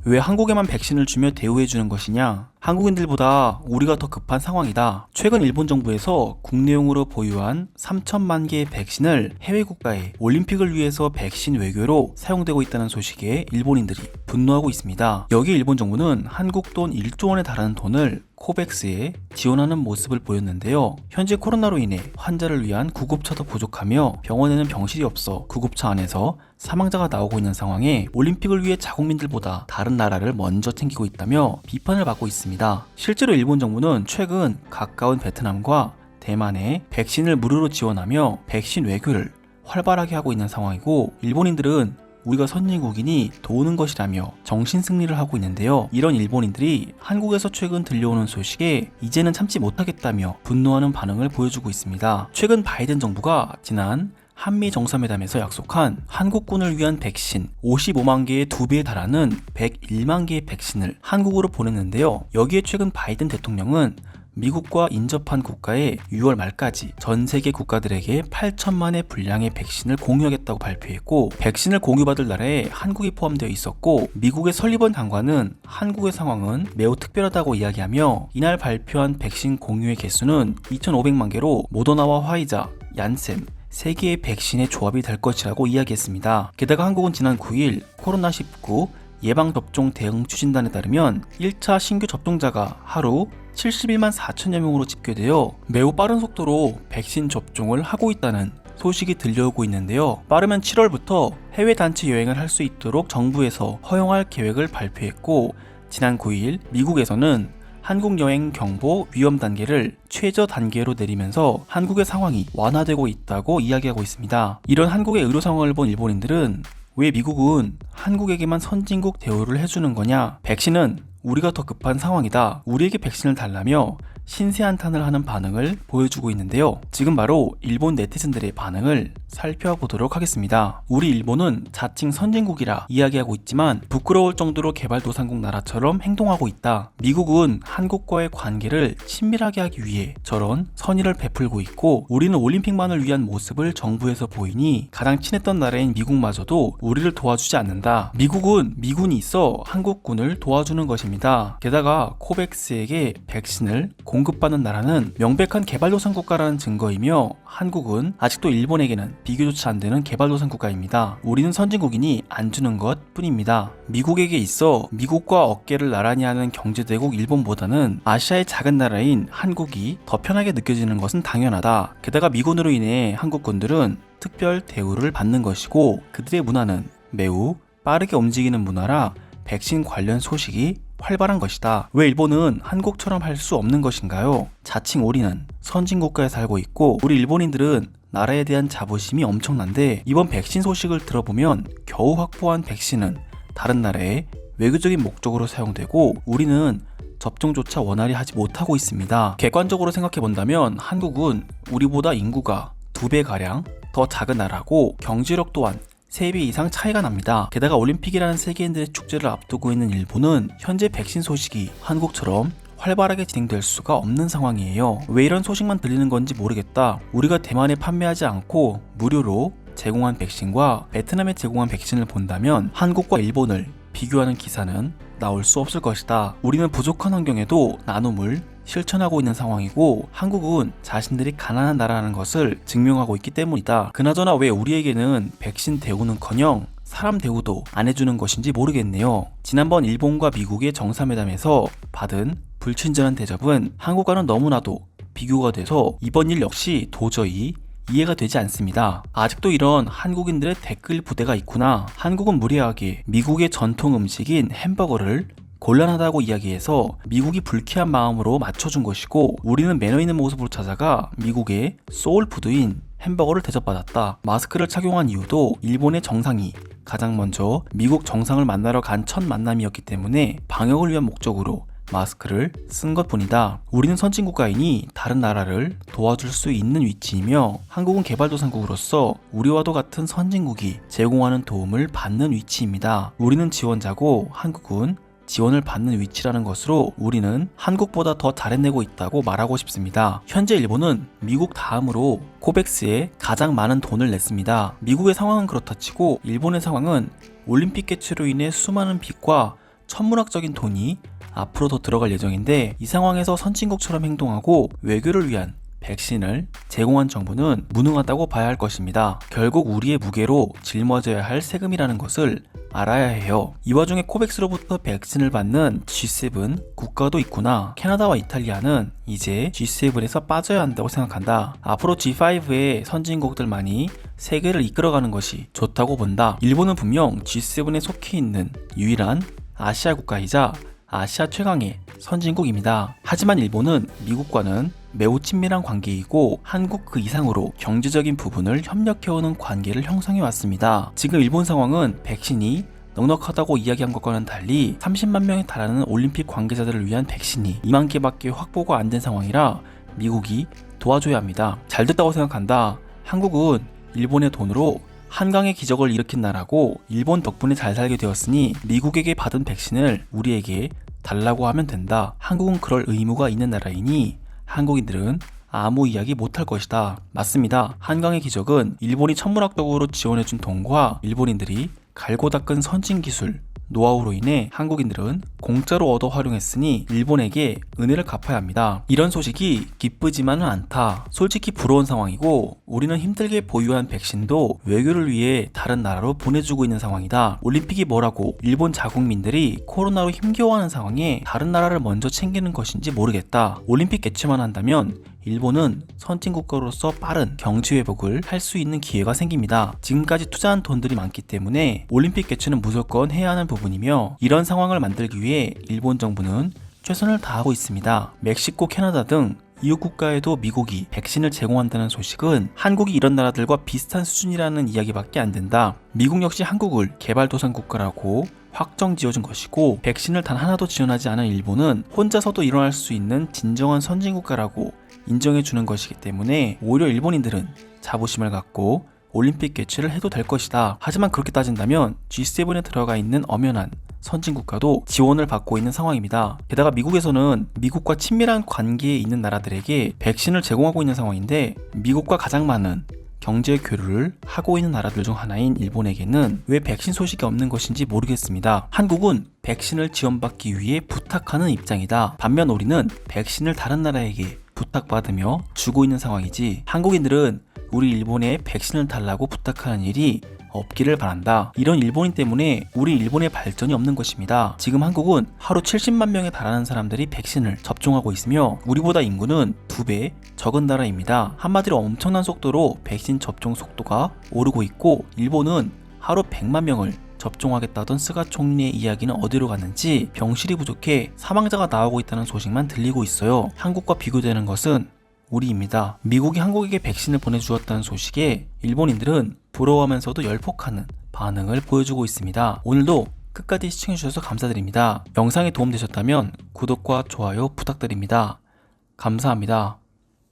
왜 한국에만 백신을 주며 대우해주는 것이냐? 한국인들보다 우리가 더 급한 상황이다. 최근 일본 정부에서 국내용으로 보유한 3천만 개의 백신을 해외 국가에 올림픽을 위해서 백신 외교로 사용되고 있다는 소식에 일본인들이 분노하고 있습니다. 여기에 일본 정부는 한국 돈 1조 원에 달하는 돈을 코백스에 지원하는 모습을 보였는데요. 현재 코로나로 인해 환자를 위한 구급차도 부족하며 병원에는 병실이 없어 구급차 안에서 사망자가 나오고 있는 상황에 올림픽을 위해 자국민들보다 다른 나라를 먼저 챙기고 있다며 비판을 받고 있습니다. 실제로 일본 정부는 최근 가까운 베트남과 대만에 백신을 무료로 지원하며 백신 외교를 활발하게 하고 있는 상황이고, 일본인들은 우리가 선진국이니 도우는 것이라며 정신승리를 하고 있는데요. 이런 일본인들이 한국에서 최근 들려오는 소식에 이제는 참지 못하겠다며 분노하는 반응을 보여주고 있습니다. 최근 바이든 정부가 지난 한미 정상회담에서 약속한 한국군을 위한 백신 55만 개의 2배에 달하는 101만 개의 백신을 한국으로 보냈는데요. 여기에 최근 바이든 대통령은 미국과 인접한 국가에 6월 말까지 전 세계 국가들에게 8천만의 분량의 백신을 공유하겠다고 발표했고, 백신을 공유받을 나라에 한국이 포함되어 있었고, 미국의 설리번 장관은 한국의 상황은 매우 특별하다고 이야기하며 이날 발표한 백신 공유의 개수는 2,500만 개로 모더나와 화이자, 얀센 3개의 백신의 조합이 될 것이라고 이야기했습니다. 게다가 한국은 지난 9일 코로나19 예방접종 대응 추진단에 따르면 1차 신규 접종자가 하루 71만 4천여 명으로 집계되어 매우 빠른 속도로 백신 접종을 하고 있다는 소식이 들려오고 있는데요. 빠르면 7월부터 해외 단체 여행을 할 수 있도록 정부에서 허용할 계획을 발표했고, 지난 9일 미국에서는 한국 여행 경보 위험 단계를 최저 단계로 내리면서 한국의 상황이 완화되고 있다고 이야기하고 있습니다. 이런 한국의 의료 상황을 본 일본인들은 왜 미국은 한국에게만 선진국 대우를 해주는 거냐? 백신은 우리가 더 급한 상황이다. 우리에게 백신을 달라며 신세한탄을 하는 반응을 보여주고 있는데요. 지금 바로 일본 네티즌들의 반응을 살펴보도록 하겠습니다. 우리 일본은 자칭 선진국이라 이야기하고 있지만 부끄러울 정도로 개발도상국 나라처럼 행동하고 있다. 미국은 한국과의 관계를 친밀하게 하기 위해 저런 선의를 베풀고 있고, 우리는 올림픽만을 위한 모습을 정부에서 보이니 가장 친했던 나라인 미국마저도 우리를 도와주지 않는다. 미국은 미군이 있어 한국군을 도와주는 것입니다. 게다가 코백스에게 백신을 공급받는 나라는 명백한 개발도상 국가라는 증거이며, 한국은 아직도 일본에게는 비교조차 안 되는 개발도상 국가입니다. 우리는 선진국이니 안 주는 것 뿐입니다. 미국에게 있어 미국과 어깨를 나란히 하는 경제대국 일본보다는 아시아의 작은 나라인 한국이 더 편하게 느껴지는 것은 당연하다. 게다가 미군으로 인해 한국군들은 특별 대우를 받는 것이고, 그들의 문화는 매우 빠르게 움직이는 문화라 백신 관련 소식이 활발한 것이다. 왜 일본은 한국처럼 할 수 없는 것인가요? 자칭 우리는 선진국가에 살고 있고 우리 일본인들은 나라에 대한 자부심이 엄청난데, 이번 백신 소식을 들어보면 겨우 확보한 백신은 다른 나라의 외교적인 목적으로 사용되고 우리는 접종조차 원활히 하지 못하고 있습니다. 객관적으로 생각해본다면 한국은 우리보다 인구가 2배가량 더 작은 나라고 경제력 또한 3배 이상 차이가 납니다. 게다가 올림픽이라는 세계인들의 축제를 앞두고 있는 일본은 현재 백신 소식이 한국처럼 활발하게 진행될 수가 없는 상황이에요. 왜 이런 소식만 들리는 건지 모르겠다. 우리가 대만에 판매하지 않고 무료로 제공한 백신과 베트남에 제공한 백신을 본다면 한국과 일본을 비교하는 기사는 나올 수 없을 것이다. 우리는 부족한 환경에도 나눔을 실천하고 있는 상황이고, 한국은 자신들이 가난한 나라라는 것을 증명하고 있기 때문이다. 그나저나 왜 우리에게는 백신 대우는커녕 사람 대우도 안 해주는 것인지 모르겠네요. 지난번 일본과 미국의 정상회담에서 받은 불친절한 대접은 한국과는 너무나도 비교가 돼서 이번 일 역시 도저히 이해가 되지 않습니다. 아직도 이런 한국인들의 댓글 부대가 있구나. 한국은 무례하게 미국의 전통 음식인 햄버거를 곤란하다고 이야기해서 미국이 불쾌한 마음으로 맞춰준 것이고, 우리는 매너 있는 모습으로 찾아가 미국의 소울푸드인 햄버거를 대접받았다. 마스크를 착용한 이유도 일본의 정상이 가장 먼저 미국 정상을 만나러 간 첫 만남이었기 때문에 방역을 위한 목적으로 마스크를 쓴 것뿐이다. 우리는 선진국가이니 다른 나라를 도와줄 수 있는 위치이며, 한국은 개발도상국으로서 우리와도 같은 선진국이 제공하는 도움을 받는 위치입니다. 우리는 지원자고 한국은 지원을 받는 위치라는 것으로 우리는 한국보다 더 잘해내고 있다고 말하고 싶습니다. 현재 일본은 미국 다음으로 코백스에 가장 많은 돈을 냈습니다. 미국의 상황은 그렇다 치고 일본의 상황은 올림픽 개최로 인해 수많은 빚과 천문학적인 돈이 앞으로 더 들어갈 예정인데, 이 상황에서 선진국처럼 행동하고 외교를 위한 백신을 제공한 정부는 무능하다고 봐야 할 것입니다. 결국 우리의 무게로 짊어져야 할 세금이라는 것을 알아야 해요. 이 와중에 코백스로부터 백신을 받는 G7 국가도 있구나. 캐나다와 이탈리아는 이제 G7에서 빠져야 한다고 생각한다. 앞으로 G5의 선진국들만이 세계를 이끌어가는 것이 좋다고 본다. 일본은 분명 G7에 속해 있는 유일한 아시아 국가이자 아시아 최강의 선진국입니다. 하지만 일본은 미국과는 매우 친밀한 관계이고 한국 그 이상으로 경제적인 부분을 협력해오는 관계를 형성해 왔습니다. 지금 일본 상황은 백신이 넉넉하다고 이야기한 것과는 달리 30만 명에 달하는 올림픽 관계자들을 위한 백신이 2만 개밖에 확보가 안 된 상황이라 미국이 도와줘야 합니다. 잘 됐다고 생각한다. 한국은 일본의 돈으로 한강의 기적을 일으킨 나라고 일본 덕분에 잘 살게 되었으니 미국에게 받은 백신을 우리에게 달라고 하면 된다. 한국은 그럴 의무가 있는 나라이니 한국인들은 아무 이야기 못할 것이다. 맞습니다. 한강의 기적은 일본이 천문학적으로 지원해준 돈과 일본인들이 갈고 닦은 선진기술, 노하우로 인해 한국인들은 공짜로 얻어 활용했으니 일본에게 은혜를 갚아야 합니다. 이런 소식이 기쁘지만은 않다. 솔직히 부러운 상황이고 우리는 힘들게 보유한 백신도 외교를 위해 다른 나라로 보내주고 있는 상황이다. 올림픽이 뭐라고 일본 자국민들이 코로나로 힘겨워하는 상황에 다른 나라를 먼저 챙기는 것인지 모르겠다. 올림픽 개최만 한다면 일본은 선진국가로서 빠른 경제 회복을 할 수 있는 기회가 생깁니다. 지금까지 투자한 돈들이 많기 때문에 올림픽 개최는 무조건 해야 하는 부분이며, 이런 상황을 만들기 위해 일본 정부는 최선을 다하고 있습니다. 멕시코, 캐나다 등 이웃 국가에도 미국이 백신을 제공한다는 소식은 한국이 이런 나라들과 비슷한 수준이라는 이야기밖에 안 된다. 미국 역시 한국을 개발도상 국가라고 확정 지어준 것이고, 백신을 단 하나도 지원하지 않은 일본은 혼자서도 일어날 수 있는 진정한 선진국가라고 인정해주는 것이기 때문에 오히려 일본인들은 자부심을 갖고 올림픽 개최를 해도 될 것이다. 하지만 그렇게 따진다면 G7에 들어가 있는 엄연한 선진국가도 지원을 받고 있는 상황입니다. 게다가 미국에서는 미국과 친밀한 관계에 있는 나라들에게 백신을 제공하고 있는 상황인데, 미국과 가장 많은 경제 교류를 하고 있는 나라들 중 하나인 일본에게는 왜 백신 소식이 없는 것인지 모르겠습니다. 한국은 백신을 지원받기 위해 부탁하는 입장이다. 반면 우리는 백신을 다른 나라에게 부탁받으며 주고 있는 상황이지, 한국인들은 우리 일본에 백신을 달라고 부탁하는 일이 없기를 바란다. 이런 일본인 때문에 우리 일본의 발전이 없는 것입니다. 지금 한국은 하루 70만 명에 달하는 사람들이 백신을 접종하고 있으며 우리보다 인구는 2배 적은 나라입니다. 한마디로 엄청난 속도로 백신 접종 속도가 오르고 있고, 일본은 하루 100만 명을 접종하겠다던 스가 총리의 이야기는 어디로 갔는지 병실이 부족해 사망자가 나오고 있다는 소식만 들리고 있어요. 한국과 비교되는 것은 우리입니다. 미국이 한국에게 백신을 보내주었다는 소식에 일본인들은 부러워하면서도 열폭하는 반응을 보여주고 있습니다. 오늘도 끝까지 시청해주셔서 감사드립니다. 영상이 도움되셨다면 구독과 좋아요 부탁드립니다. 감사합니다.